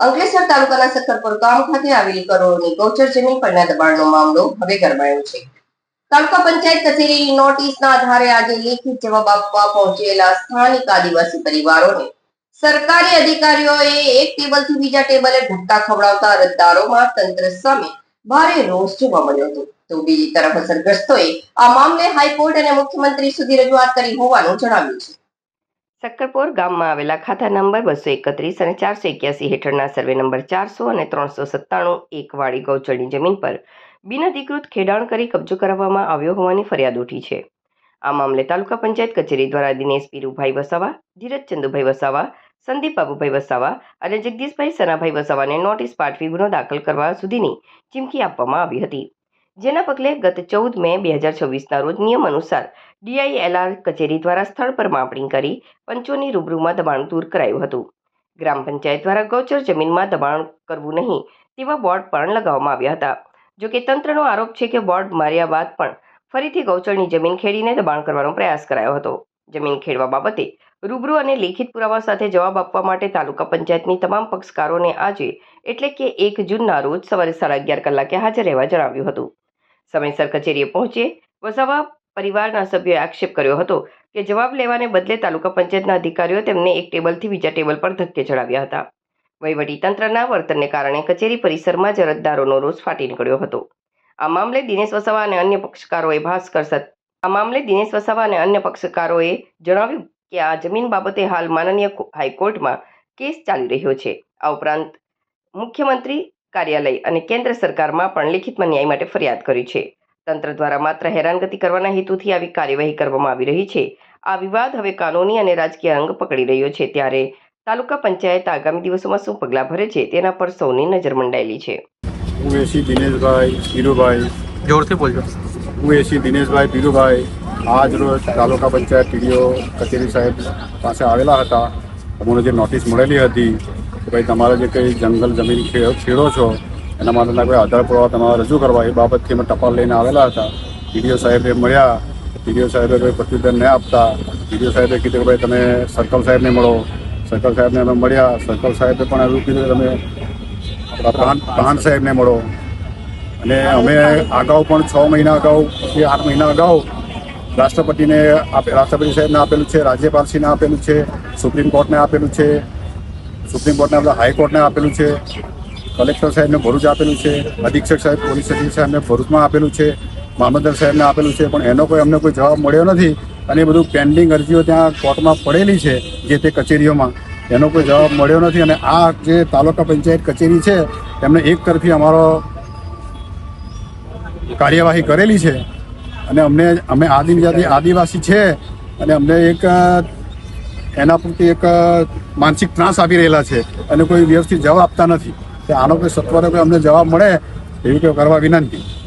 અંકલેશ્વર તાલુકાના સક્કરપુર ગામ ખાતે આવેલી કરોડોની ગૌચર જમીન પરના દબાણનો મામલો હવે ગરમાયો છે. તાલુકા પંચાયત કચેરીની નોટિસના આધારે આજે લેખિત જવાબ આપવા પહોંચેલા સ્થાનિક આદિવાસી પરિવારોને સરકારી અધિકારીઓએ એક ટેબલથી બીજા ટેબલે ધક્કા ખવડાવતા અરજદારોમાં તંત્ર સામે ભારે રોષ જોવા મળ્યો હતો. તો બીજી તરફ અસરગ્રસ્તોએ આ મામલે હાઈકોર્ટ અને મુખ્યમંત્રી સુધી રજૂઆત કરી હોવાનું જણાવ્યું છે. સક્કરપુર ગામમાં આવેલા ખાતા નંબર 231 અને 481 હેઠળના સર્વે નંબર 400 અને 397 એક વાળી ગૌચરની જમીન પર બિનઅધિકૃત ખેડાણ કરી કબજો કરાવવામાં આવ્યો હોવાની ફરિયાદ ઉઠી છે. આ મામલે તાલુકા પંચાયત કચેરી દ્વારા દિનેશ પીરુભાઈ વસાવા, ધીરજ ચંદુભાઈ વસાવા, સંદીપ બાબુભાઈ વસાવા અને જગદીશભાઈ સનાભાઈ વસાવાને નોટિસ પાઠવી ગુનો દાખલ કરવા સુધીની ચીમકી આપવામાં આવી હતી. જેના પગલે ગત 14 મે 2026ના રોજ નિયમ અનુસાર DILR કચેરી દ્વારા સ્થળ પર માપણી કરી પંચોની રૂબરૂમાં દબાણ દૂર કરાયું હતું. ગ્રામ પંચાયત દ્વારા ગૌચર જમીનમાં દબાણ કરવું નહીં તેવા બોર્ડ પણ લગાવવામાં આવ્યા હતા. જોકે તંત્રનો આરોપ છે કે બોર્ડ માર્યા બાદ પણ ફરીથી ગૌચરની જમીન ખેડીને દબાણ કરવાનો પ્રયાસ કરાયો હતો. જમીન ખેડવા બાબતે રૂબરૂ અને લેખિત પુરાવા સાથે જવાબ આપવા માટે તાલુકા પંચાયતની તમામ પક્ષકારોને આજે એટલે કે 1 જૂનના રોજ સવારે 11:30 કલાકે હાજર રહેવા જણાવ્યું હતું. સમયસર કચેરીએ પહોંચે વસાવા પરિવારના સભ્યોએ આક્ષેપ કર્યો હતો કે જવાબ લેવાને બદલે તાલુકા પંચાયતના અધિકારીઓ તેમને એક ટેબલથી બીજા ટેબલ પર ધક્કે ચડાવ્યા હતા. વહીવટી તંત્રના વર્તનને કારણે કચેરી પરિસરમાં જ અરજદારોનો રોષ ફાટી નીકળ્યો હતો. આ મામલે દિનેશ વસાવા અને અન્ય પક્ષકારોએ જણાવ્યું કે આ જમીન બાબતે હાલ માનનીય હાઈકોર્ટમાં કેસ ચાલી રહ્યો છે. આ ઉપરાંત મુખ્યમંત્રી કાર્યાલય અને કેન્દ્ર સરકારમાં પણ લેખિતમાં ન્યાય માટે ફરિયાદ કરી છે. તંત્ર દ્વારા માત્ર હેરાનગતિ કરવાના હેતુથી આવી કાર્યવાહી કરવામાં આવી રહી છે. આ વિવાદ હવે કાનૂની અને રાજકીય રંગ પકડી રહ્યો છે. ત્યારે તાલુકા પંચાયત આગામી દિવસોમાં શું પગલાં ભરે છે તેના પર સૌની નજર મંડાયેલી છે. હું એસી દિનેશભાઈ પીરુભાઈ, જોરથી બોલજો. હું એસી દિનેશભાઈ પીરુભાઈ આજ રોજ તાલુકા પંચાયત TDO કચેરી સાહેબ પાસે આવેલા હતા. અમને જે નોટિસ મળેલી હતી કે ભાઈ તમારે જે કંઈ જંગલ જમીન ખેડો છો એના માટેના કોઈ આધાર પુરાવા તમારે રજૂ કરવા એ બાબતથી અમે ટપાલ લઈને આવેલા હતા. TDO સાહેબે મળ્યા. TDO સાહેબે કોઈ પ્રત્યુત્તર ન આપતા TDO સાહેબે કીધું કે ભાઈ તમે સર્કલ સાહેબને મળો. સર્કલ સાહેબને અમે મળ્યા. સર્કલ સાહેબે પણ એવું કીધું કે તમે પ્રાંત સાહેબને મળો. અને અમે અગાઉ પણ 6 મહિના અગાઉ કે 8 મહિના અગાઉ રાષ્ટ્રપતિ સાહેબને આપેલું છે, રાજ્યપાલશ્રીને આપેલું છે, સુપ્રીમ કોર્ટને આપેલું છે, સુપ્રીમ કોર્ટને બધા હાઈકોર્ટને આપેલું છે, કલેક્ટર સાહેબને ભરૂચ આપેલું છે, અધિક્ષક સાહેબ પોલીસ અધિક્ષક સાહેબને ભરૂચમાં આપેલું છે, મામલતદાર સાહેબને આપેલું છે, પણ એનો અમને કોઈ જવાબ મળ્યો નથી. અને એ બધું પેન્ડિંગ અરજીઓ ત્યાં કોર્ટમાં પડેલી છે જે તે કચેરીઓમાં, એનો કોઈ જવાબ મળ્યો નથી. અને આ જે તાલુકા પંચાયત કચેરી છે એમને એક તરફી અમારો કાર્યવાહી કરેલી છે. અને અમે આદિવાસી છે અને અમને એક એના પ્રત્યે એક માનસિક ત્રાસ આપી રહેલા છે અને કોઈ વ્યવસ્થિત જવાબ આપતા નથી. આનો કોઈ સત્વરે કોઈ અમને જવાબ મળે એવી કોઈ કરવા વિનંતી.